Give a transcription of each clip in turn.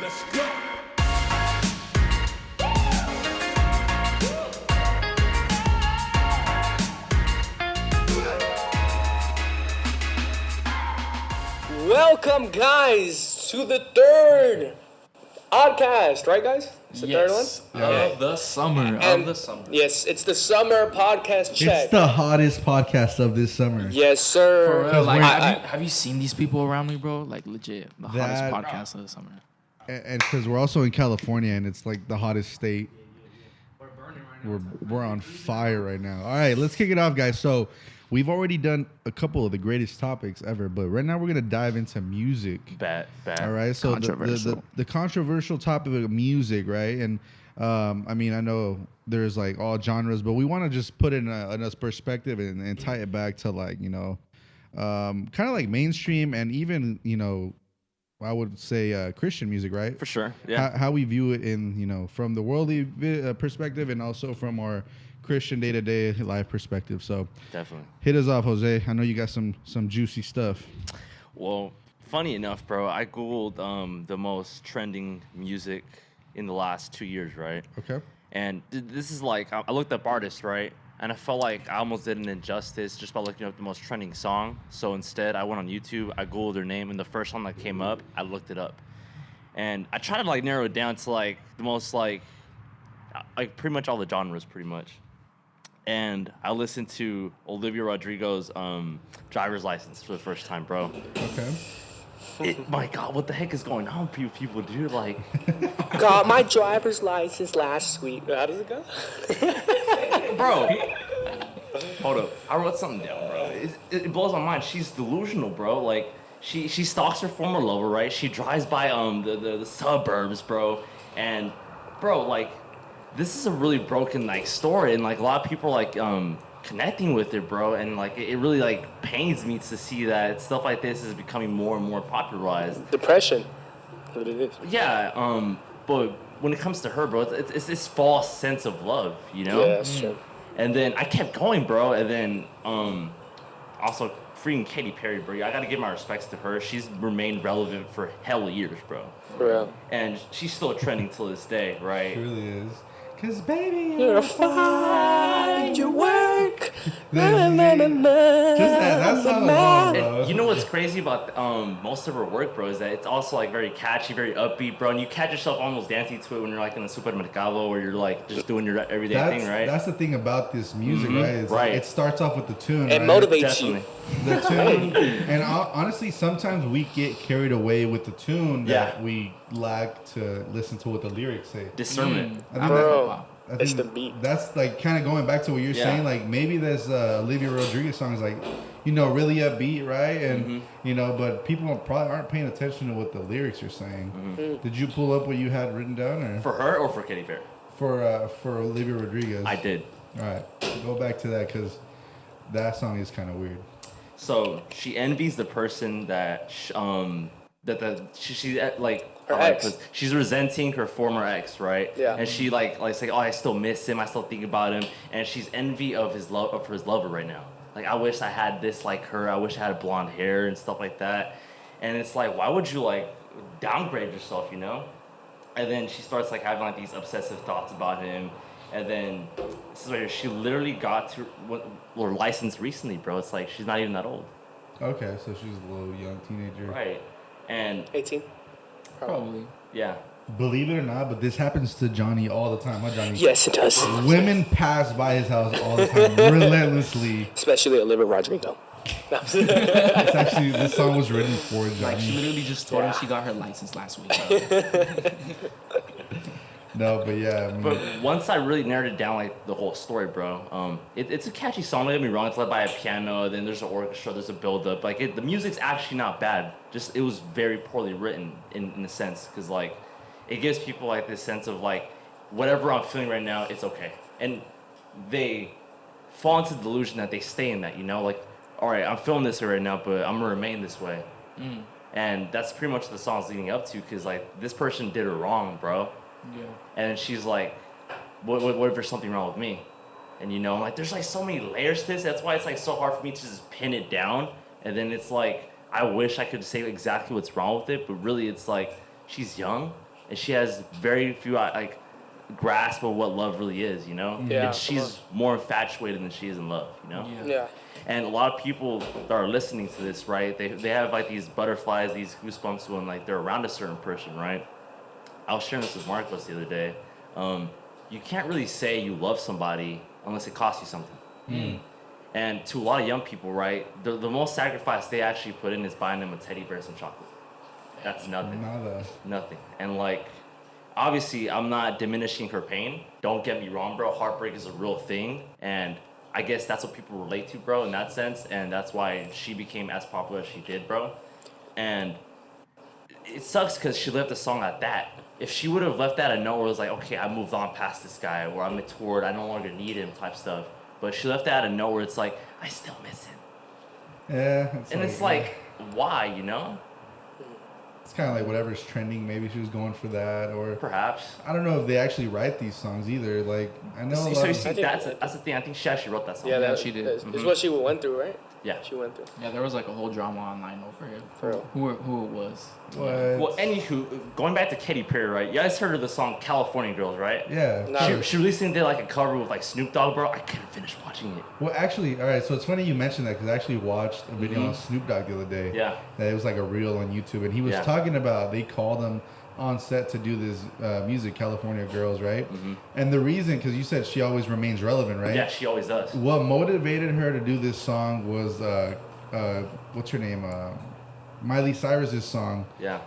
Let's go. Welcome, guys, to the third podcast, right, guys? It's the third one? Of the summer. Yes, it's the summer podcast check. It's the hottest podcast of this summer. Yes, sir. For real, like, I- have you seen these people around me, bro? Like, legit, the hottest podcast of the summer. And because we're also in California, and it's like the hottest state. We're burning right now. We're on fire right now. All right, let's kick it off, guys. So we've already done a couple of the greatest topics ever, but right now we're gonna dive into music. Bad. All right, so the controversial topic of music, right? And I mean, I know there's like all genres, but we want to just put it in a perspective and tie it back to like, you know, kind of like mainstream and even, you know, I would say Christian music, right? For sure, yeah. How we view it in, you know, from the worldly perspective and also from our Christian day-to-day life perspective. So Definitely. hit us off, Jose. I know you got some juicy stuff. Well, funny enough, bro, I Googled the most trending music in the last 2 years, right? Okay. And this is like, I looked up artists, right? And I felt like I almost did an injustice just by looking up the most trending song. So instead, I went on YouTube, I Googled their name, and the first song that came up, I looked it up. And I tried to like narrow it down to like the most like pretty much all the genres, pretty much. And I listened to Olivia Rodrigo's driver's license for the first time, bro. Okay. My God, what the heck is going on, people, dude? Like, got my driver's license last week. How does it go? bro, hold up. I wrote something down, bro. It blows my mind. She's delusional, bro. Like, she stalks her former lover, right? She drives by the suburbs, bro. And, bro, like, this is a really broken like story, and like a lot of people are, like connecting with it, bro. And like it really like pains me to see that stuff like this is becoming more and more popularized. Depression. That's what it is. Yeah, but when it comes to her, bro, it's this false sense of love, you know? Yeah, that's true. And then I kept going, bro. And then also freaking Katy Perry, bro. I gotta give my respects to her. She's remained relevant for hell years, bro. For real. And she's still trending till this day, right? It really is. Cause baby, You're fine. You work. Just that song alone, bro. You know what's crazy about most of her work, bro, is that it's also like very catchy, very upbeat, bro. And you catch yourself almost dancing to it when you're like in the supermercado, where you're like just doing your everyday thing, right? That's the thing about this music, right? It's Right. Like, it starts off with the tune. It right? motivates Definitely. you. The tune, and honestly, sometimes we get carried away with the tune that Yeah. we lack to listen to what the lyrics say. Discernment. I think Bro, I it's think the beat. That's like kind of going back to what you're Yeah. saying. Like maybe there's Olivia Rodrigo songs like, you know, really upbeat, right? And you know, but people probably aren't paying attention to what the lyrics are saying. Did you pull up what you had written down, or For her or for Katy Perry? for Olivia Rodriguez? I did. All right, go back to that because that song is kind of weird. So she envies the person that she like Her how do I ex. put this? She's resenting her former ex, right? Yeah. And she like saying, oh, I still miss him, I still think about him, and she's envy of his lover right now. Like, I wish I had this like her. I wish I had blonde hair and stuff like that. And it's like, why would you like downgrade yourself, you know? And then she starts like having like these obsessive thoughts about him. And then this is where she literally got to her license recently, bro. It's like she's not even that old. Okay, so she's a little young teenager. Right. And 18. probably. Yeah. Believe it or not, but this happens to Johnny all the time. Huh, Johnny? Yes, it does. Women pass by his house all the time, relentlessly. Especially Olivia Rodrigo. It's actually, this song was written for Like, she Johnny. literally just told her she got her license last week. Bro. No, but yeah. I mean, But once I really narrowed it down, like the whole story, bro, it's a catchy song. Don't get me wrong. It's led by a piano. Then there's an orchestra. There's a build-up. Like the music's actually not bad. Just it was very poorly written in a sense, because like it gives people like this sense of like whatever I'm feeling right now, it's okay, and they fall into the delusion that they stay in that. You know, like all right, I'm feeling this right now, but I'm gonna remain this way. And that's pretty much what the song's leading up to, because like this person did her wrong, bro. Yeah. And she's like, what if there's something wrong with me? And you know, I'm like, there's like so many layers to this. That's why it's like so hard for me to just pin it down. And then it's like, I wish I could say exactly what's wrong with it, but really it's like, she's young, and she has very few like grasp of what love really is, you know. Yeah, And she's more infatuated than she is in love, you know. Yeah. And a lot of people that are listening to this, right? They have like these butterflies, these goosebumps when like they're around a certain person, right? I was sharing this with Marcos the other day. You can't really say you love somebody unless it costs you something. And to a lot of young people, right, the most sacrifice they actually put in is buying them a teddy bear and some chocolate. That's nothing. Nothing. And like, obviously, I'm not diminishing her pain. Don't get me wrong, bro. Heartbreak is a real thing. And I guess that's what people relate to, bro, in that sense. And that's why she became as popular as she did, bro. And it sucks because she left the song at that. If she would have left that a note where it was like, okay, I moved on past this guy, or I'm matured, I no longer need him type stuff. But she left that at a note where it's like, I still miss him. Yeah. It's like, why, you know? It's kind of like whatever's trending. Maybe she was going for that, or perhaps. I don't know if they actually write these songs either. Like I know. That's the thing. I think she actually wrote that song. Yeah, she did. It's what she went through, right? Yeah, she went through. Yeah, there was like a whole drama online over it. For real. Who it was. What? Well, anywho, going back to Katy Perry, right? You guys heard of the song "California Girls," right? Yeah. She recently did like a cover with like Snoop Dogg, bro. I couldn't finish watching it. Well, actually, all right. So it's funny you mentioned that because I actually watched a video on Snoop Dogg the other day. Yeah. That it was like a reel on YouTube, and he was talking about they called him on set to do this music, California Girls, right? And the reason, because you said she always remains relevant, right? Yeah, she always does. What motivated her to do this song was what's her name? Miley Cyrus's song. Yeah.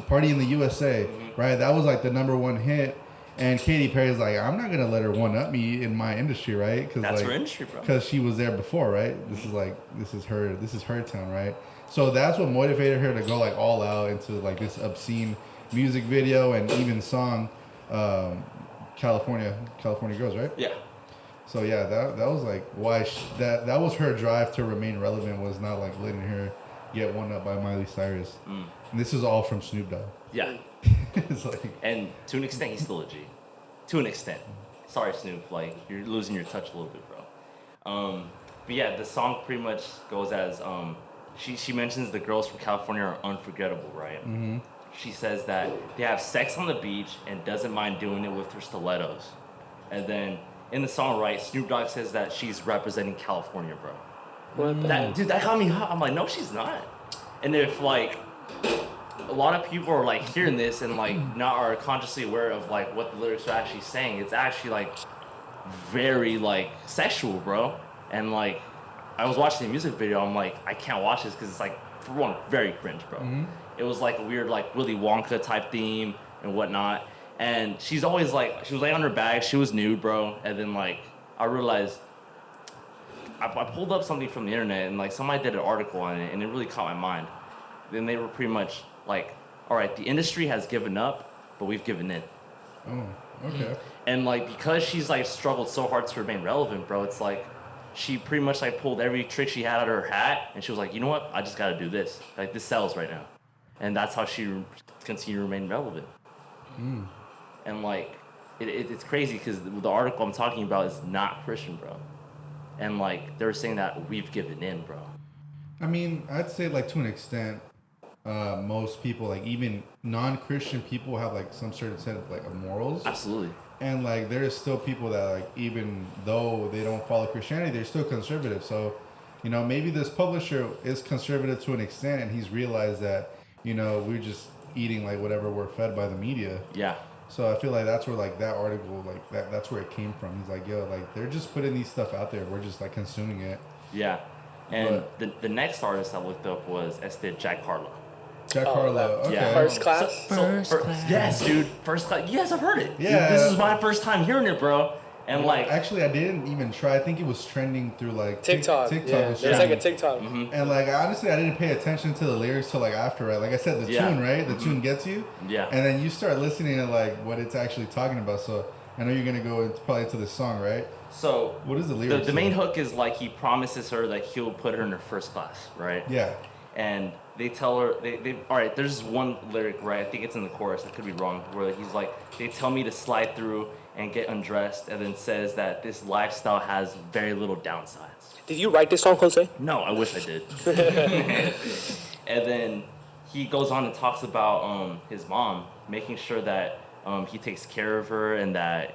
Party in the USA, right? That was like the #1 hit. And Katy Perry's like, I'm not gonna let her one up me in my industry, right? Cause that's like, her industry, bro. Because she was there before, right? This is her town, right? So that's what motivated her to go like all out into like this obscene music video and even song, California Girls, right? Yeah. So yeah, that was like why that was her drive to remain relevant, was not like letting her get one up by Miley Cyrus. And this is all from Snoop Dogg. Yeah. It's like, and to an extent, he's still a G. To an extent. Sorry, Snoop. Like, you're losing your touch a little bit, bro. But yeah, the song pretty much goes as she mentions the girls from California are unforgettable, right? She says that they have sex on the beach and doesn't mind doing it with her stilettos. And then in the song, right, Snoop Dogg says that she's representing California, bro. Dude, that got me hot. I'm like, no, she's not. And if like a lot of people are like hearing this and like not are consciously aware of like what the lyrics are actually saying, it's actually like very like sexual, bro. And like I was watching the music video, I'm like, I can't watch this because it's like, for one, very cringe, bro. It was like a weird like Willy Wonka type theme and whatnot. And she's always like, she was laying on her back, she was nude, bro. And then like I realized I pulled up something from the internet and like somebody did an article on it and it really caught my mind. Then they were pretty much like, all right, the industry has given up, but we've given in. oh, okay. And like because she's like struggled so hard to remain relevant, bro, it's like she pretty much like pulled every trick she had out of her hat and she was like, you know what? I just gotta do this. Like this sells right now. And that's how she continued to remain relevant. And like it's crazy because the article I'm talking about is not Christian, bro. And like they were saying that we've given in, bro. I mean, I'd say like to an extent, most people, like even non-Christian people, have like some certain set of like morals. Absolutely. And like there is still people that like even though they don't follow Christianity, they're still conservative. So, you know, maybe this publisher is conservative to an extent, and he's realized that, you know, we're just eating like whatever we're fed by the media. Yeah. So I feel like that's where like that article, like that's where it came from. He's like, yo, like they're just putting these stuff out there. We're just like consuming it. Yeah. And the next artist I looked up was Jack Harlow. Jack Harlow. Okay. Yeah. First Class? First Class. Yes, dude. First Class. You guys have heard it. Yeah. This is my first time hearing it, bro. And like, actually, I didn't even try. I think it was trending through like TikTok. TikTok. Yeah, was there's like a trending. TikTok. And like honestly, I didn't pay attention to the lyrics till like after, right? Like I said, the tune, right? The tune gets you. Yeah. And then you start listening to like what it's actually talking about. So I know you're gonna go probably into this song, right? So what is the lyrics? The main hook is like he promises her that he'll put her in her first class, right? Yeah. And they tell her they all right. There's one lyric, right? I think it's in the chorus. I could be wrong. Where he's like, they tell me to slide through and get undressed, and then says that this lifestyle has very little downsides. Did you write this song, Jose? No, I wish I did. And then he goes on and talks about his mom, making sure that he takes care of her and that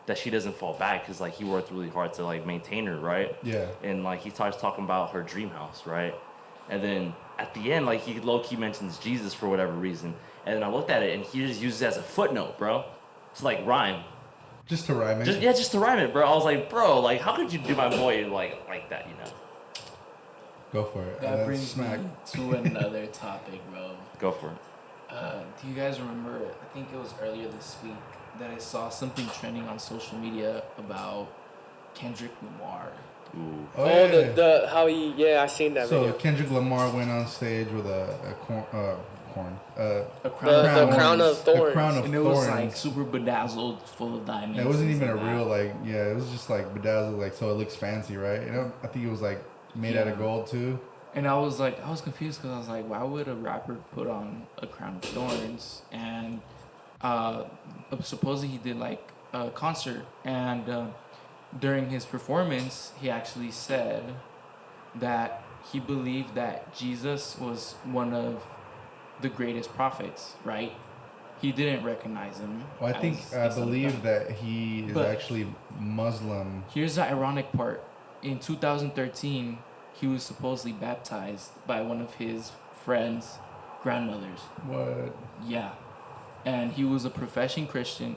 that she doesn't fall back, because like he worked really hard to like maintain her, right? Yeah. And like he starts talking about her dream house, right? And then at the end, like he low-key mentions Jesus for whatever reason. And then I looked at it and he just uses it as a footnote, bro. It's like rhyme. Just to rhyme it. Just to rhyme it, bro. I was like, bro, like how could you do my boy like that, you know? Go for it. That brings me to another topic, bro. Go for it. Do you guys remember, I think it was earlier this week, that I saw something trending on social media about Kendrick Lamar. Ooh. Oh, the how he I seen that so video. Kendrick Lamar went on stage with a crown The crown of thorns. A crown of And it was thorns. like super bedazzled, full of diamonds. It wasn't even a and that. real it was just like bedazzled, like so it looks fancy, right? You know, I think it was like made out of gold too. And I was confused because I was like, why would a rapper put on a crown of thorns? And supposedly he did like a concert, and during his performance, he actually said that he believed that Jesus was one of the greatest prophets, right? He didn't recognize him. Well, I believe that he is But actually Muslim. here's the ironic part. In 2013, he was supposedly baptized by one of his friends' grandmothers. What? Yeah. And he was a professing Christian,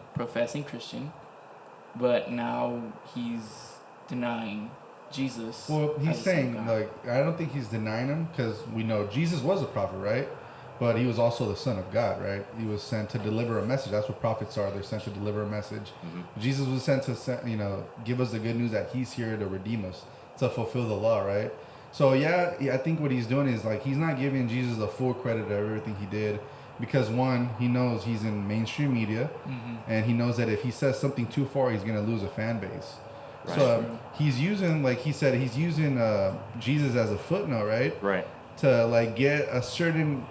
but now he's denying Jesus. Well, he's as the Son of saying God. like I don't think he's denying him, because we know Jesus was a prophet, right? But he was also the Son of God, right? He was sent to deliver a message. That's what prophets are. They're sent to deliver a message. Mm-hmm. Jesus was sent to give us the good news that he's here to redeem us, to fulfill the law, right? So yeah, I think what he's doing is like he's not giving Jesus the full credit of everything he did, because one, he knows he's in mainstream media, and he knows that if he says something too far, he's gonna lose a fan base. Right. So he's using, like he said, he's using Jesus as a footnote, right? Right. To like get a certain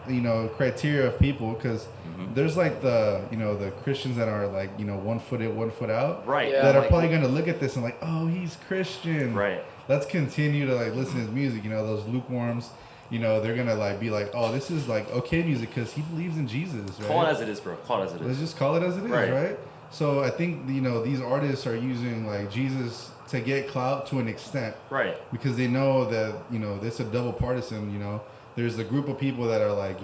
criteria of people, because there's like the Christians that are like 1 foot in 1 foot out, Right. Yeah. that are Like, probably gonna look at this and like, oh, he's Christian, right. let's continue to like listen to his music. Those lukewarms, they're gonna like be like, oh, this is like okay music because he believes in Jesus, right? Call it as it is, bro. Call it as it Let's is. just call it as it is, Right. right? So I think these artists are using like Jesus to get clout to an extent, Right. because they know that it's a double partisan. There's a group of people that are like,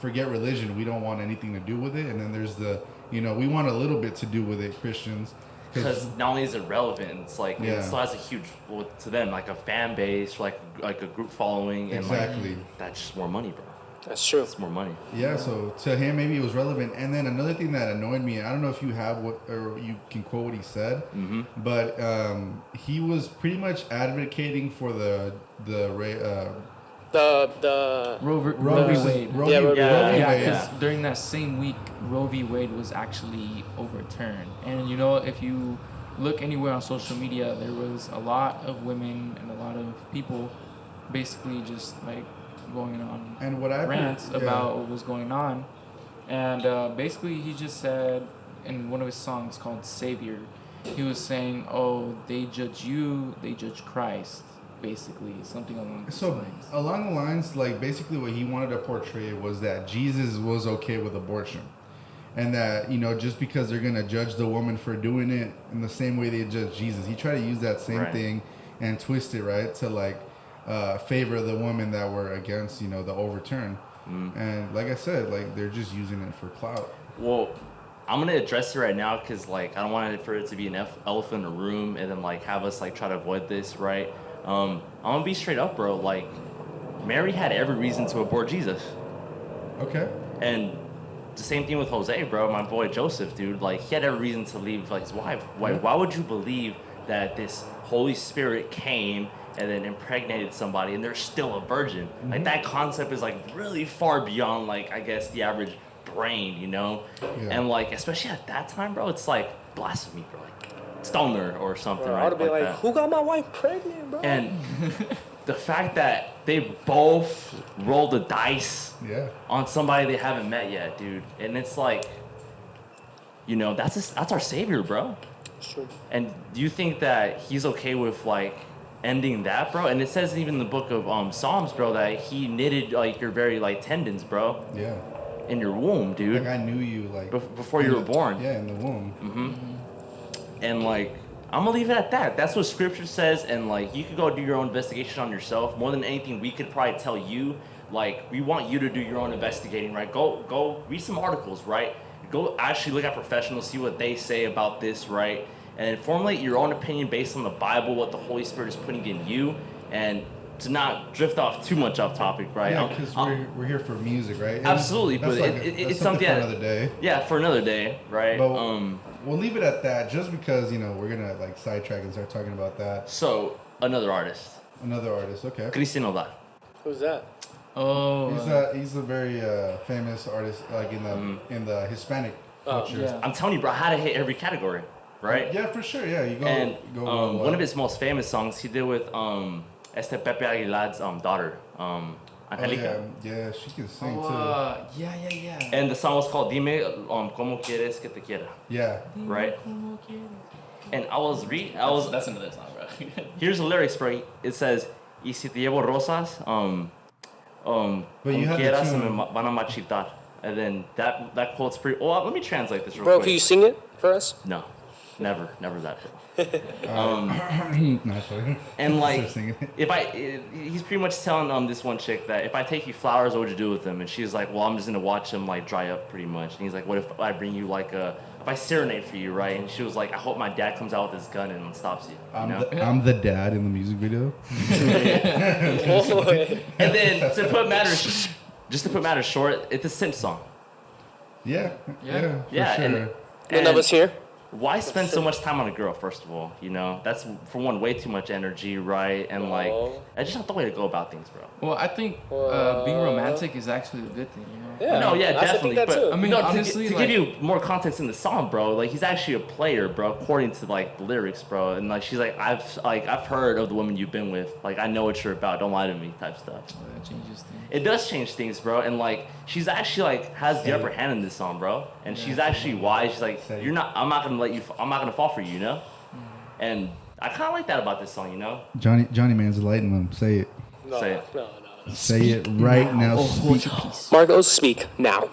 forget religion, we don't want anything to do with it, and then there's the we want a little bit to do with it, Christians, Because not only is it relevant, it's like Yeah. it still has a huge, to them, like a fan base, like a group following, and Exactly. like that's just more money, bro. That's true. It's more money. Yeah, so to him maybe it was relevant. And then another thing that annoyed me, I don't know if you have or you can quote what he said, but he was pretty much advocating for the Roe v. Roe Wade. v. Wade. Yeah, Wade. because during that same week, Roe v. Wade was actually overturned. And if you look anywhere on social media, there was a lot of women and a lot of people basically just like going on And what I rants about what was going on. And basically he just said in one of his songs called Savior, he was saying, oh, they judge you, they judge Christ. Basically, something along those lines. Along the lines, like basically what he wanted to portray was that Jesus was okay with abortion, and that just because they're gonna judge the woman for doing it in the same way they judge Jesus, he tried to use that same thing and twist it right to like favor the women that were against the overturn. And like I said, like they're just using it for clout. Well, I'm gonna address it right now because like I don't want it for it to be an elephant in the room and then like have us like try to avoid this, right? I'm gonna be straight up, bro. Like, Mary had every reason to abort Jesus. Okay. And the same thing with Jose, bro. My boy Joseph, dude. Like, he had every reason to leave like his wife. Why would you believe that this Holy Spirit came and then impregnated somebody and they're still a virgin? Like, that concept is like really far beyond like I guess the average brain, Yeah. And like especially at that time, bro, it's like blasphemy, bro. Like, stoner or something, Bro, right? I'd be like, that. who got my wife pregnant, bro? And the fact that they both rolled the dice on somebody they haven't met yet, dude. And it's like, that's our savior, bro. It's true. And do you think that he's okay with like ending that, bro. And it says even in the book of Psalms, bro, that he knitted like your very like tendons, bro. Yeah. In your womb, dude. Like I knew you like before you were born. Yeah, in the womb. And like I'm gonna leave it at that. That's what scripture says, and like you could go do your own investigation on yourself. More than anything, we could probably tell you, like, we want you to do your own investigating, right? Go read some articles, right? Go actually look at professionals, see what they say about this, right? And formulate your own opinion based on the Bible, what the Holy Spirit is putting in you, and to not drift off too much off topic, right? Yeah, because we're here for music, right? And absolutely, but like it's something something for another day. Yeah, for another day, right? But we'll leave it at that, just because we're gonna like sidetrack and start talking about that. So another artist. Another artist, okay. Cristian Nodal. Who's that? Oh. He's a very famous artist, like in the Hispanic culture. Yeah. I'm telling you, bro, how to hit every category, right? Yeah, for sure. Yeah, you go. And one of his his most famous songs he did with Pepe Aguilar's daughter, Angelica. Oh, yeah, she can sing too. Yeah. And the song was called Dime Cómo Quieres Que Te Quiera. Yeah. Right? And That's another song, bro. Here's the lyrics, bro. It says, Y si te llevo rosas, But como you have the quieras tune. me van a marchitar. And then that quote's pretty. Oh, let me translate this real Bro, quick. can you sing it for us? No, never that, bro. Naturally. And like, Start singing. he's pretty much telling this one chick that if I take you flowers, what would you do with them? And she's like, well, I'm just gonna watch them like dry up, pretty much. And he's like, what if I bring you like if I serenade for you, right? And she was like, I hope my dad comes out with his gun and stops you. I'm the dad in the music video. And then to put matters short, it's a simp song. Yeah, for Yeah, sure. and None of us here. Why spend so much time on a girl, first of all? That's, for one, way too much energy, right? And like, that's just not the way to go about things, bro. Well, I think being romantic is actually a good thing, Yeah. No, yeah, I definitely. think that too. But I mean, no, honestly, to like, give you more context in the song, bro, like he's actually a player, bro, according to like the lyrics, bro. And like she's like, I've heard of the woman you've been with. Like I know what you're about. Don't lie to me, type stuff. that changes things. It does change things, bro. And like she's actually like has the upper hand in this song, bro. And she's actually wise. She's like, I'm not gonna fall for you, And I kind of like that about this song, Johnny Man's lighting them. Say it. No, Say it. no. Say it right now. Speak. Marcos, speak now.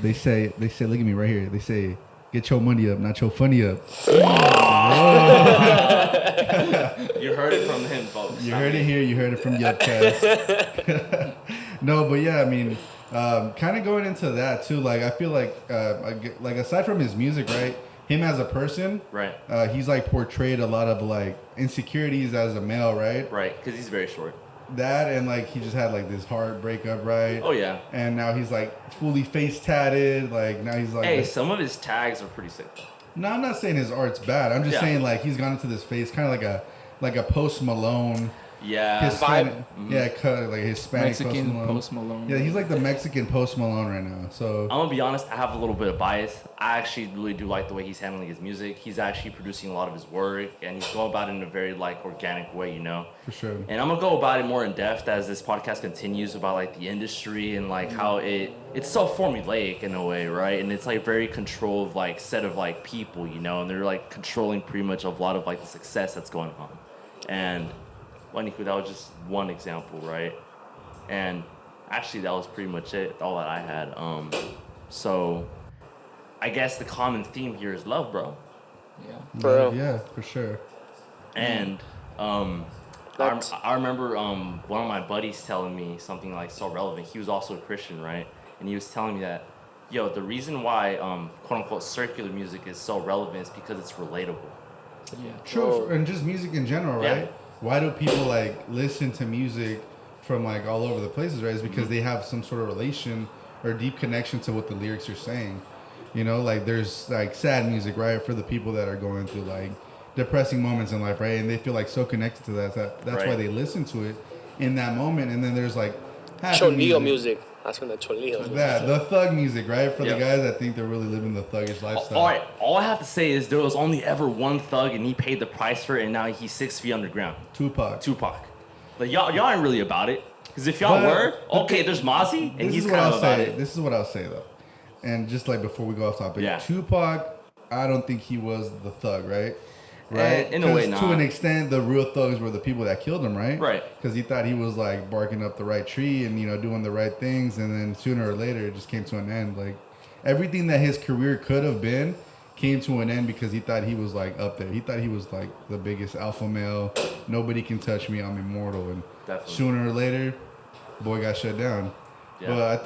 They say, look at me right here. They say, get your money up, not your funny up. You heard it from him, folks. You heard it here. You heard it from YUPCAST. No, but yeah, I mean, kind of going into that too. Like, I feel like aside from his music, right? Him as a person, Right. He's like portrayed a lot of like insecurities as a male, right? Right, because he's very short. That and like he just had like this heart breakup, right? Oh yeah. And now he's like fully face tatted. Like now he's like. Hey, some of his tags are pretty sick. No, I'm not saying his art's bad. I'm just saying like he's gone into this phase, kind of like a Post Malone. Yeah. Hispanic, yeah, like Hispanic Mexican Post Malone. Post Malone. Yeah, he's like the Mexican Post Malone right now. So I'm gonna be honest, I have a little bit of bias. I actually really do like the way he's handling his music. He's actually producing a lot of his work, and he's going about it in a very like organic way, For sure. And I'm gonna go about it more in depth as this podcast continues about like the industry and like how it's so formulaic in a way, right? And it's like very controlled like set of like people, and they're like controlling pretty much a lot of like the success that's going on. And that was just one example, right? And actually, that was pretty much it, all that I had. So I guess the common theme here is love, bro. Yeah. For real. Yeah, for sure. And I remember one of my buddies telling me something like so relevant. He was also a Christian, right? And he was telling me that, the reason why quote unquote circular music is so relevant is because it's relatable. Yeah. True, and just music in general, right? Yeah. Why do people like listen to music from like all over the places, right? It's because they have some sort of relation or deep connection to what the lyrics are saying. Like there's like sad music, right, for the people that are going through like depressing moments in life, right? And they feel like so connected to that's right. why they listen to it in that moment. And then there's like happy Cholillo music. That's when the Cholillo. the thug music, right? For Yep. the guys that think they're really living the thuggish lifestyle. All right, all I have to say is there was only ever one thug and he paid the price for it, and now he's 6 feet underground. Tupac. Like y'all aren't really about it, because if y'all were, okay, there's Mozzie, and he's kind of about it. This is what I'll say though, and just like before we go off topic, Yeah. Tupac, I don't think he was the thug, right? right? In a way, To not. an extent, the real thugs were the people that killed him, right? Right. Because he thought he was like barking up the right tree and doing the right things, and then sooner or later it just came to an end. Like everything that his career could have been came to an end because he thought he was like up there. He thought he was like the biggest alpha male. Nobody can touch me. I'm immortal. And Definitely. sooner or later, boy got shut down. Yeah. But I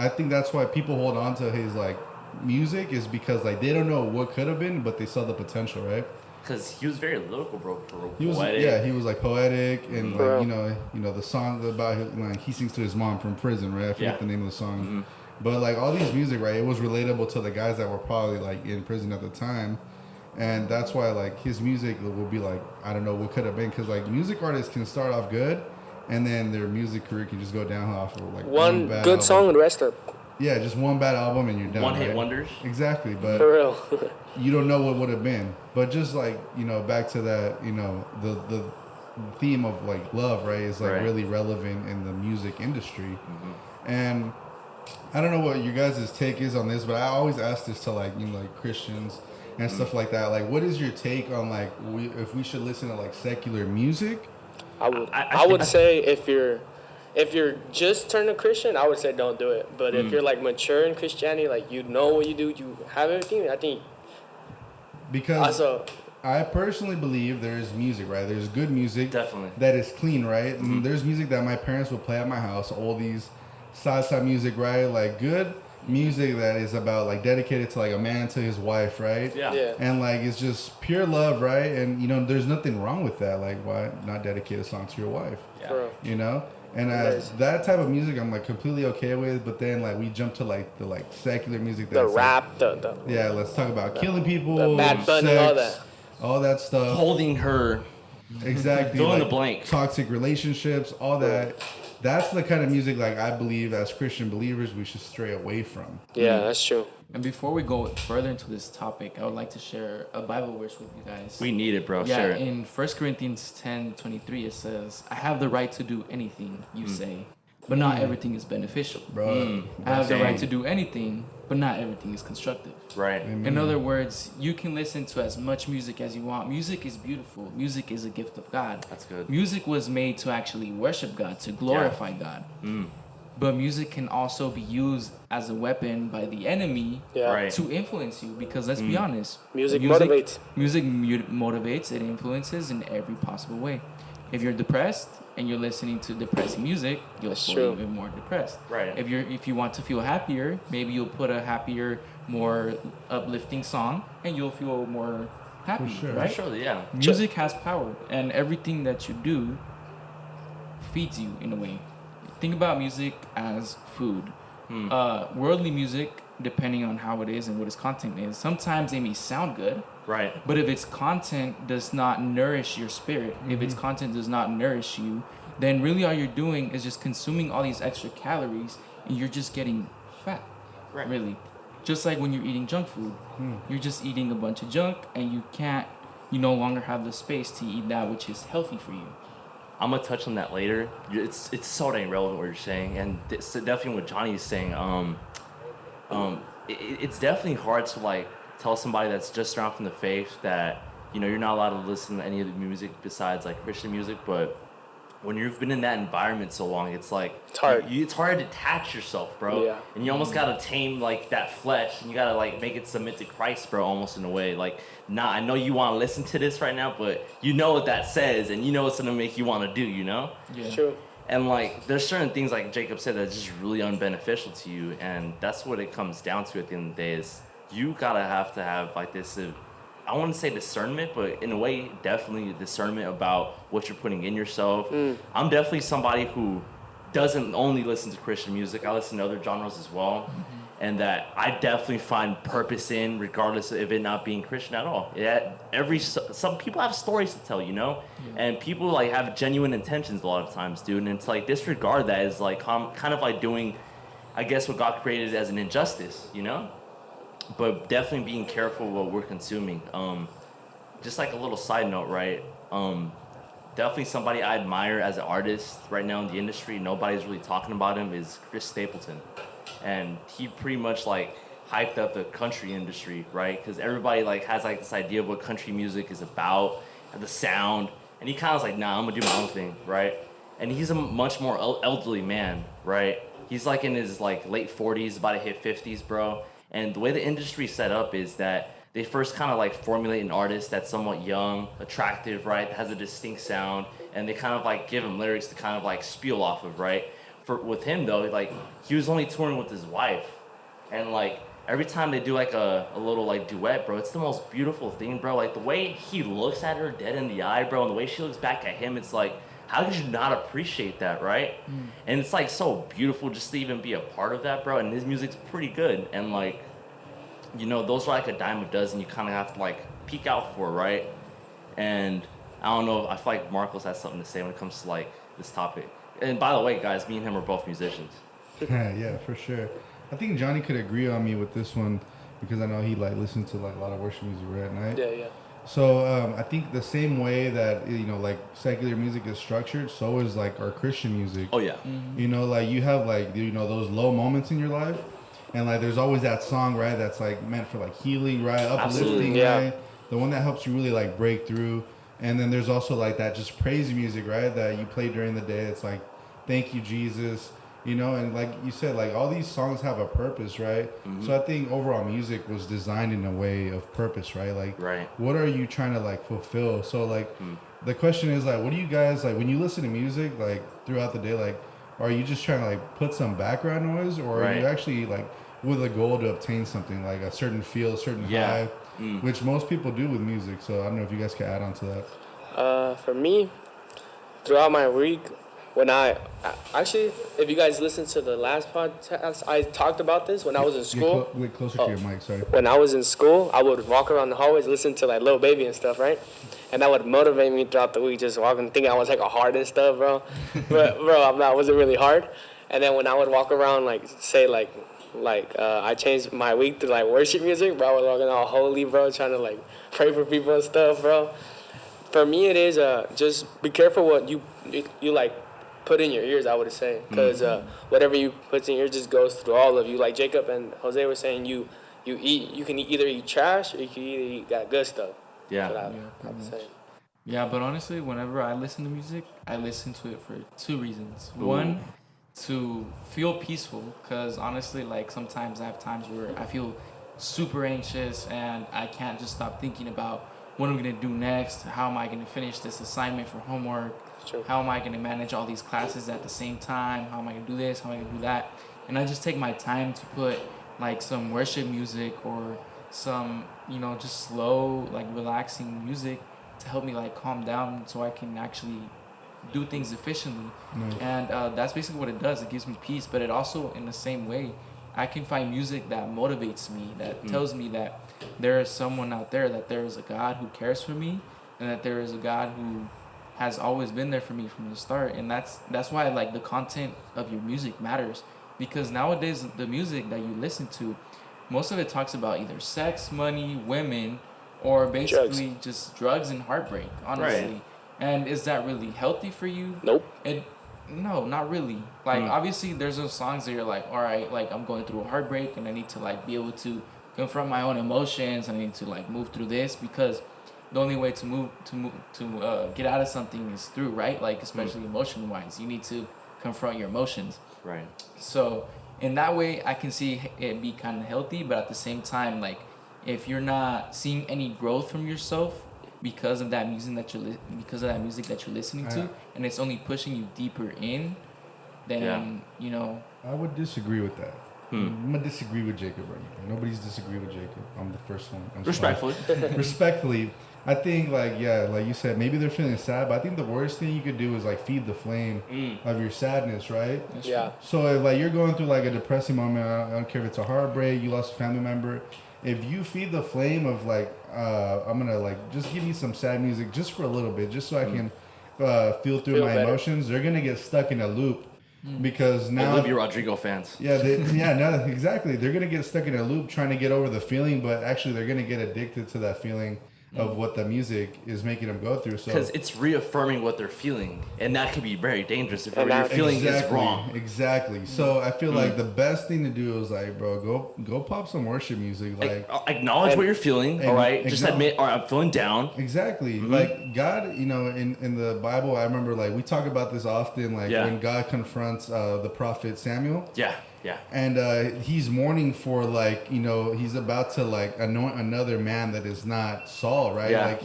think that's why people hold on to his like music is because like they don't know what could have been, but they saw the potential, right? Because he was very lyrical, bro. He was Poetic. he was like poetic and Mm-hmm. like the song about his, like he sings to his mom from prison, right? I forget the name of the song. Mm-hmm. But like all these music, right? It was relatable to the guys that were probably like in prison at the time, and that's why like his music will be like I don't know what could have been because like music artists can start off good, and then their music career can just go downhill off of like One bad good album. song and the rest are Yeah, just one bad album and you're done. One hit right? wonders. Exactly, but for real. you don't know what would have been. But just like back to that, the theme of like love, right, is like Right. really relevant in the music industry, and I don't know what your guys' take is on this, but I always ask this to like like Christians and stuff like that. Like, what is your take on like if we should listen to like secular music? I would say if you're just turning Christian, I would say don't do it. But if you're like mature in Christianity, like you know what you do, you have everything. I think Because also I personally believe there's music, right? There's good music Definitely. that is clean, right? And there's music that my parents would play at my house, all these salsa music, right? Like good music that is about like dedicated to like a man to his wife, right? yeah. And like it's just pure love, right? And there's nothing wrong with that. Like why not dedicate a song to your wife? For real. And that type of music I'm like completely okay with, but then like we jump to like the like secular music The that's rap, the yeah, let's talk about killing people, the Bad Bunny, sex, all that. all that stuff. Holding her. Exactly. Fill in like, the blank. Toxic relationships, all that. That's the kind of music like I believe as Christian believers we should stray away from. Yeah, that's true. And before we go further into this topic, I would like to share a Bible verse with you guys. We need it, bro. Yeah, Share it. in 1 Corinthians 10:23 it says, I have the right to do anything you say, but not everything is beneficial. Bro. I have the right Dang. to do anything, but not everything is constructive. Right. In other words, you can listen to as much music as you want. Music is beautiful. Music is a gift of God. That's good. Music was made to actually worship God, to glorify God. But music can also be used as a weapon by the enemy Yeah. Right. to influence you. Because let's be honest, Music motivates. Music motivates. It influences in every possible way. If you're depressed and you're listening to depressing music, you'll That's feel true. even more depressed. Right. If you want to feel happier, maybe you'll put a happier, more uplifting song, and you'll feel more happy. sure. Right? Sure, yeah. Music has power, and everything that you do feeds you in a way. Think about music as food. Worldly music, depending on how it is and what its content is, sometimes it may sound good, Right. but if its content does not nourish your spirit, if its content does not nourish you, then really all you're doing is just consuming all these extra calories, and you're just getting fat. Right. Really. Just like when you're eating junk food. You're just eating a bunch of junk, and you no longer have the space to eat that which is healthy for you. I'm gonna touch on that later. It's so dang relevant what you're saying, and it's definitely what Johnny is saying. It's definitely hard to like tell somebody that's just around from the faith that you're not allowed to listen to any of the music besides like Christian music. But when you've been in that environment so long, it's like It's hard. It's hard to detach yourself, bro. Yeah. And you almost gotta tame like that flesh, and you gotta like make it submit to Christ, bro. Almost in a way, like, I know you want to listen to this right now, but you know what that says, and you know what's gonna make you want to do, Yeah. True. And like, there's certain things like Jacob said that's just really unbeneficial to you, and that's what it comes down to at the end of the day. Is you gotta have to have like this. I wouldn't say discernment, but in a way, definitely discernment about what you're putting in yourself. I'm definitely somebody who doesn't only listen to Christian music. I listen to other genres as well, and that I definitely find purpose in, regardless of it not being Christian at all. Yeah, some people have stories to tell, and people like have genuine intentions a lot of times, dude. And it's like disregard that is like kind of like doing, I guess, what God created as an injustice, But definitely being careful what we're consuming. Just like a little side note, right? Definitely somebody I admire as an artist right now in the industry. Nobody's really talking about him. Is Chris Stapleton, and he pretty much like hyped up the country industry, right? Because everybody like has like this idea of what country music is about, and the sound, and he kind of was like, nah, I'm gonna do my own thing, right? And he's a much more elderly man, right? He's like in his like late 40s, about to hit 50s, bro. And the way the industry's set up is that they first kind of like formulate an artist that's somewhat young, attractive, right? That has a distinct sound, and they kind of like give him lyrics to kind of like spiel off of, right? With him though, like he was only touring with his wife, and like every time they do like a little like duet, bro, it's the most beautiful thing, bro. Like the way he looks at her dead in the eye, bro, and the way she looks back at him, it's like, how could you not appreciate that, right? And it's like so beautiful just to even be a part of that, bro. And his music's pretty good, and like, you know, those are like a dime a dozen. You kind of have to like peek out for, right? And I don't know. I feel like Marcos has something to say when it comes to like this topic. And by the way, guys, me and him are both musicians. Yeah, for sure. I think Johnny could agree on me with this one because I know he like listens to like a lot of worship music right at night. Yeah. So I think the same way that, you know, like secular music is structured, so is like our Christian music. Oh yeah. You know, like you have like, you know, those low moments in your life, and like there's always that song, right, that's like meant for like healing, right, uplifting, right, the one that helps you really like break through. And then there's also like that just praise music, right, that you play during the day. It's like, thank you, Jesus, you know, and like you said, like all these songs have a purpose, right? So I think overall music was designed in a way of purpose, right? Like, what are you trying to like fulfill? So like the question is like, what do you guys like when you listen to music like throughout the day? Like, are you just trying to like put some background noise, or are you actually like with a goal to obtain something like a certain feel, a certain high, which most people do with music? So I don't know if you guys could add on to that. For me, throughout my week, when I actually, if you guys listen to the last podcast, I talked about this when I was in school. Get closer to your mic, sorry. When I was in school, I would walk around the hallways, listen to like Lil Baby and stuff, right? And that would motivate me throughout the week, just walking, thinking I was like a hard and stuff, bro. But bro, I'm not. I wasn't really hard. And then when I would walk around, like say like I changed my week to like worship music, bro. I was walking all holy, bro, trying to like pray for people and stuff, bro. For me, it is just be careful what you like put in your ears, I would say, because whatever you put in your ears just goes through all of you. Like Jacob and Jose were saying, you can either eat trash or you can either eat that good stuff. Yeah, but honestly, whenever I listen to music, I listen to it for two reasons. Ooh. One, to feel peaceful, because honestly, like sometimes I have times where I feel super anxious and I can't just stop thinking about what I'm going to do next, how am I going to finish this assignment for homework, how am I going to manage all these classes at the same time, how am I going to do this, how am I going to do that, and I just take my time to put like some worship music or some, you know, just slow, like relaxing music to help me like calm down so I can actually do things efficiently. And that's basically what it does. It gives me peace, but it also, in the same way, I can find music that motivates me, that tells me that there is someone out there, that there is a God who cares for me, and that there is a God who has always been there for me from the start. And that's why like the content of your music matters, because nowadays the music that you listen to, most of it talks about either sex, money, women, or basically just drugs and heartbreak, honestly. And is that really healthy for you? Nope. No, not really. Like, obviously, there's those songs that you're like, all right, like, I'm going through a heartbreak, and I need to, like, be able to confront my own emotions, and I need to, like, move through this, because the only way to get out of something is through, right? Like, especially emotion-wise. You need to confront your emotions. Right. So, in that way, I can see it be kind of healthy, but at the same time, like, if you're not seeing any growth from yourself because of that music that you're listening to, and it's only pushing you deeper in, then you know. I would disagree with that. I'm gonna disagree with Jacob right now. Nobody's disagreed with Jacob. I'm the first one. Respectfully, I think like you said, maybe they're feeling sad, but I think the worst thing you could do is like feed the flame of your sadness, right? So if like you're going through like a depressing moment, I don't care if it's a heartbreak, you lost a family member. If you feed the flame of like, I'm gonna like just give me some sad music just for a little bit, just so I can feel through my emotions, they're gonna get stuck in a loop because now Olivia Rodrigo fans. Exactly. They're gonna get stuck in a loop trying to get over the feeling, but actually they're gonna get addicted to that feeling of what the music is making them go through. So because it's reaffirming what they're feeling, and that could be very dangerous if what you're feeling is wrong. Exactly. So I feel like the best thing to do is like, bro, go pop some worship music. Like acknowledge what you're feeling. All right, just admit, all right, I'm feeling down. Exactly. Like God, you know, in the Bible, I remember like we talk about this often. Like when God confronts the prophet Samuel. Yeah. And he's mourning for like, you know, he's about to like anoint another man that is not Saul, right? Yeah. Like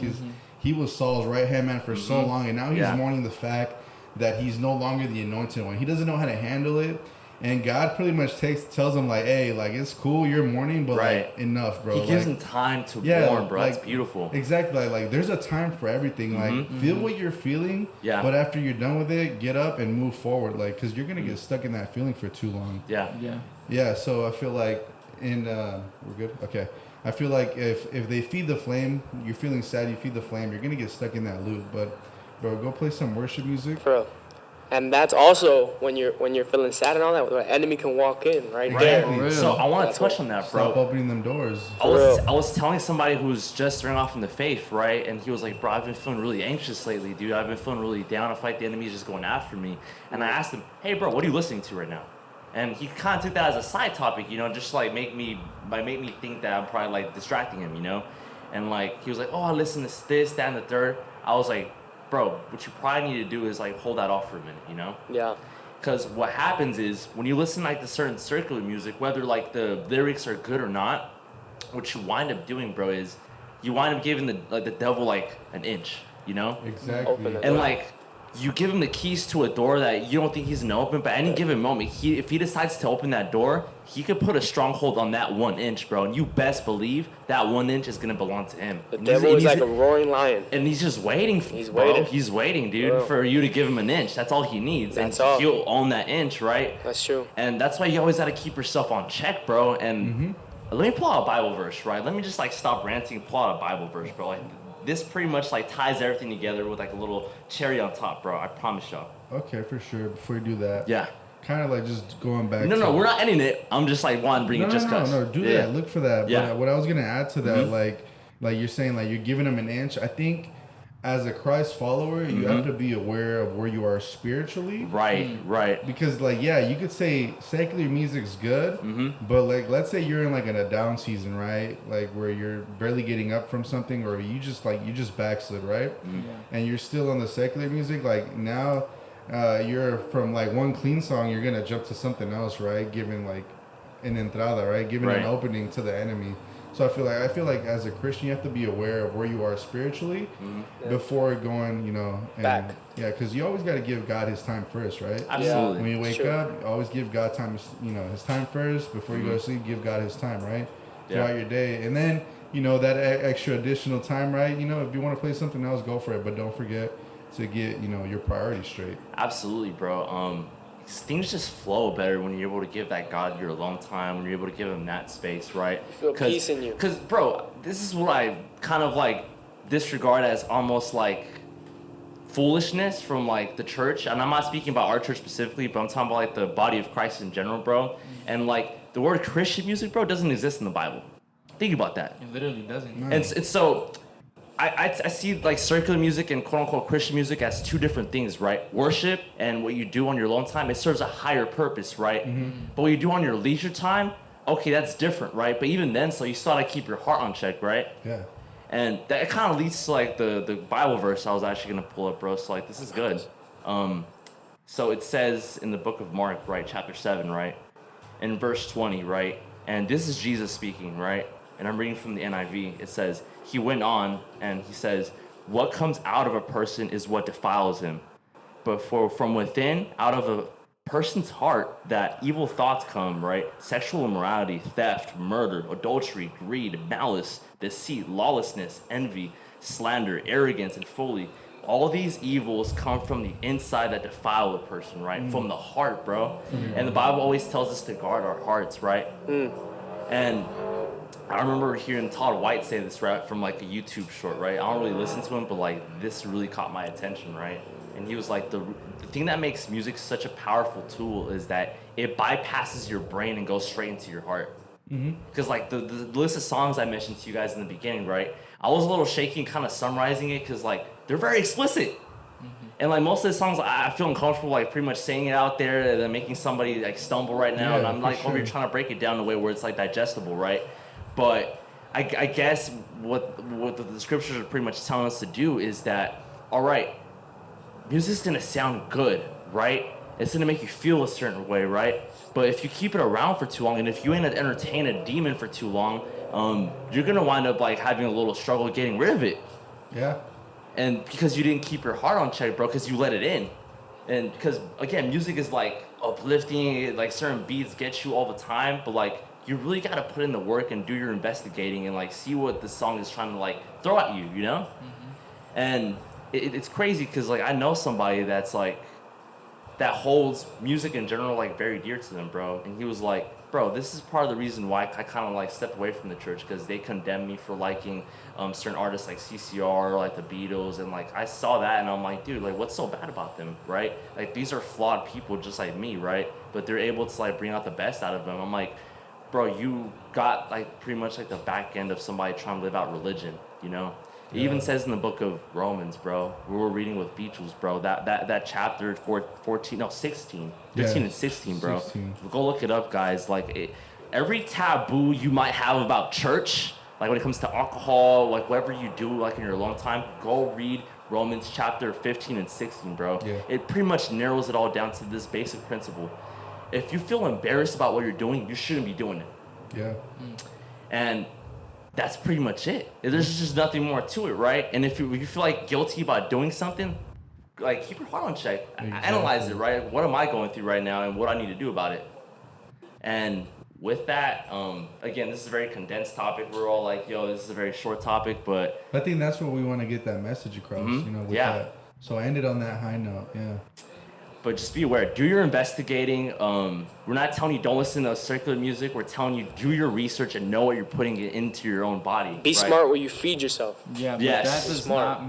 he was Saul's right hand man for so long, and now he's mourning the fact that he's no longer the anointed one. He doesn't know how to handle it. And God pretty much tells him like, hey, like it's cool you're mourning, but like enough, bro. He gives him time to mourn, bro. It's beautiful. Exactly. Like there's a time for everything. Like feel what you're feeling. Yeah. But after you're done with it, get up and move forward. Like because you're gonna get stuck in that feeling for too long. Yeah. So I feel like we're good. Okay. I feel like if they feed the flame, you're feeling sad. You feed the flame, you're gonna get stuck in that loop. But bro, go play some worship music. Bro. And that's also when you're feeling sad and all that, the enemy can walk in right there. So I want to touch on that, bro. Stop opening them doors. I was telling somebody who's just starting off in the faith, right? And he was like, bro, I've been feeling really anxious lately, dude. I've been feeling really down. I feel like the enemy is just going after me. And I asked him, hey, bro, what are you listening to right now? And he kind of took that as a side topic, you know, just like make me think that I'm probably like distracting him, you know? And like he was like, oh, I listen to this, that, and the third. I was like, bro, what you probably need to do is like hold that off for a minute, you know? Yeah. Because what happens is when you listen like to certain circular music, whether like the lyrics are good or not, what you wind up doing, bro, is you wind up giving the devil like an inch, you know? Exactly. And like you give him the keys to a door that you don't think he's gonna open, but at any given moment, if he decides to open that door, he could put a stronghold on that 1 inch, bro. And you best believe that 1 inch is gonna belong to him. The devil is like a roaring lion. And he's just waiting, He's waiting, dude, for you to give him an inch. That's all he needs. That's and all. He'll own that inch, right? That's true. And that's why you always gotta keep yourself on check, bro. And let me pull out a Bible verse, right? Let me just like stop ranting and pull out a Bible verse, bro. Like this pretty much like ties everything together with like a little cherry on top, bro. I promise y'all. Okay, for sure. Before you do that. Yeah. Kind of like just going back. No, we're not ending it. I'm just like wanting to bring it just because. No, do that. Look for that. Yeah. But what I was gonna add to that, like you're saying, like you're giving them an inch. I think as a Christ follower, you have to be aware of where you are spiritually. Right. Because like you could say secular music's good, but like let's say you're in like in a down season, right? Like where you're barely getting up from something, or you just backslid, right? And you're still on the secular music. Like now, you're from like one clean song, you're gonna jump to something else, right? Giving like an entrada, right? Giving an opening to the enemy. So I feel like as a Christian, you have to be aware of where you are spiritually before going, you know, and back. Yeah, because you always got to give God His time first, right? Absolutely. When you wake up, always give God time, you know, His time first. Before you go to sleep, give God His time, right? Throughout your day, and then you know that extra additional time, right? You know, if you want to play something else, go for it, but don't forget to get, you know, your priorities straight. Absolutely, bro. Things just flow better when you're able to give that God your alone time, when you're able to give him that space, right? You feel peace in you. Because, bro, this is what I kind of like disregard as almost like foolishness from like the church. And I'm not speaking about our church specifically, but I'm talking about like the body of Christ in general, bro. And like the word Christian music, bro, doesn't exist in the Bible. Think about that. It literally doesn't. And so I see like circular music and quote unquote Christian music as two different things, right? Worship and what you do on your alone time, it serves a higher purpose, right? But what you do on your leisure time, okay, that's different, right? But even then, so you still gotta keep your heart on check, right? Yeah. And that kind of leads to like the Bible verse I was actually gonna pull up, bro. So like this is good. So it says in the book of Mark, right, chapter 7, right? In verse 20, right? And this is Jesus speaking, right? And I'm reading from the NIV. It says, he went on and he says, what comes out of a person is what defiles him. But from within, out of a person's heart, that evil thoughts come, right? Sexual immorality, theft, murder, adultery, greed, malice, deceit, lawlessness, envy, slander, arrogance, and folly. All these evils come from the inside that defile a person, right? From the heart, bro. And the Bible always tells us to guard our hearts, right? And I remember hearing Todd White say this, right, from like a YouTube short, right? I don't really listen to him, but like this really caught my attention, right? And he was like, the thing that makes music such a powerful tool is that it bypasses your brain and goes straight into your heart. Because like the list of songs I mentioned to you guys in the beginning, right? I was a little shaky kind of summarizing it because like they're very explicit. And like most of the songs, I feel uncomfortable like pretty much saying it out there and then making somebody like stumble right now. And I'm like over here trying to break it down in a way where it's like digestible, right? But I guess what the scriptures are pretty much telling us to do is that, all right, music's gonna sound good, right? It's gonna make you feel a certain way, right? But if you keep it around for too long, and if you ain't entertain a demon for too long, you're gonna wind up like having a little struggle getting rid of it. Yeah. And because you didn't keep your heart on check, bro, because you let it in. And because, again, music is, like, uplifting, like, certain beats get you all the time, but, like, you really got to put in the work and do your investigating and, like, see what the song is trying to, like, throw at you, you know? And it's crazy because, like, I know somebody that's, like, that holds music in general, like, very dear to them, bro. And he was like, bro, this is part of the reason why I kind of, like, stepped away from the church because they condemned me for liking certain artists like CCR, like the Beatles, and like I saw that and I'm like, dude, like what's so bad about them, right? Like these are flawed people just like me, right? But they're able to like bring out the best out of them. I'm like, bro, you got like pretty much like the back end of somebody trying to live out religion, you know? It even says in the book of Romans, bro, we were reading with Beaches, bro, that chapter 15 and 16, bro. 16. Go look it up, guys. Like every taboo you might have about church, like when it comes to alcohol, like whatever you do, like in your long time, go read Romans chapter 15 and 16, bro. Yeah. It pretty much narrows it all down to this basic principle. If you feel embarrassed about what you're doing, you shouldn't be doing it. Yeah. And that's pretty much it. There's just nothing more to it, right? And if you feel like guilty about doing something, like keep your heart on check. Exactly. Analyze it, right? What am I going through right now and what I need to do about it? And with that, again, this is a very condensed topic. We're all like, yo, this is a very short topic, but I think that's what we want to get that message across, you know, with that. So I ended on that high note, But just be aware, do your investigating. We're not telling you don't listen to secular music. We're telling you do your research and know what you're putting into your own body. Be smart where you feed yourself. Yeah, but that does not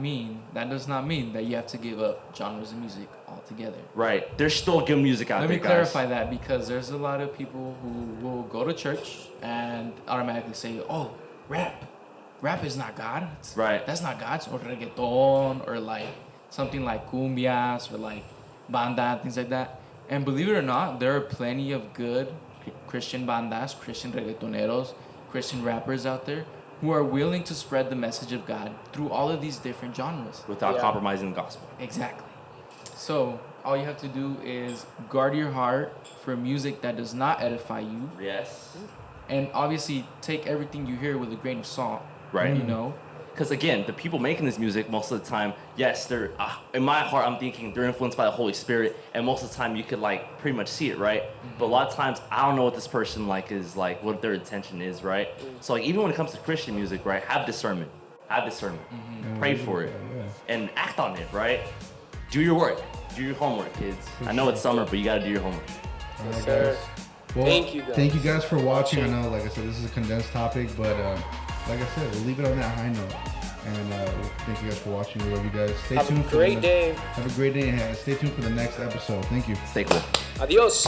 mean that you have to give up genres of music altogether. Right. There's still good music out there, Let me clarify that because there's a lot of people who will go to church and automatically say, oh, rap is not God. That's not God. Or reggaeton or like something like cumbias or like banda, things like that. And believe it or not, there are plenty of good Christian bandas, Christian reggaetoneros, Christian rappers out there who are willing to spread the message of God through all of these different genres. Without compromising the gospel. Exactly. So all you have to do is guard your heart for music that does not edify you. Yes. And obviously take everything you hear with a grain of salt. Right. You know? Because again, the people making this music, most of the time, yes, they're in my heart, I'm thinking they're influenced by the Holy Spirit, and most of the time you could like pretty much see it, right? But a lot of times I don't know what this person like is like, what their intention is, right? So like even when it comes to Christian music, right, have discernment, pray for it, and act on it, right? Do your work, do your homework, kids. I know it's summer, but you gotta do your homework. All right, guys. Well, thank you guys for watching. I know, like I said, this is a condensed topic, but like I said, we'll leave it on that high note. And thank you guys for watching. We love you guys. Stay tuned. Have a great day. Have a great day. And stay tuned for the next episode. Thank you. Stay cool. Adios.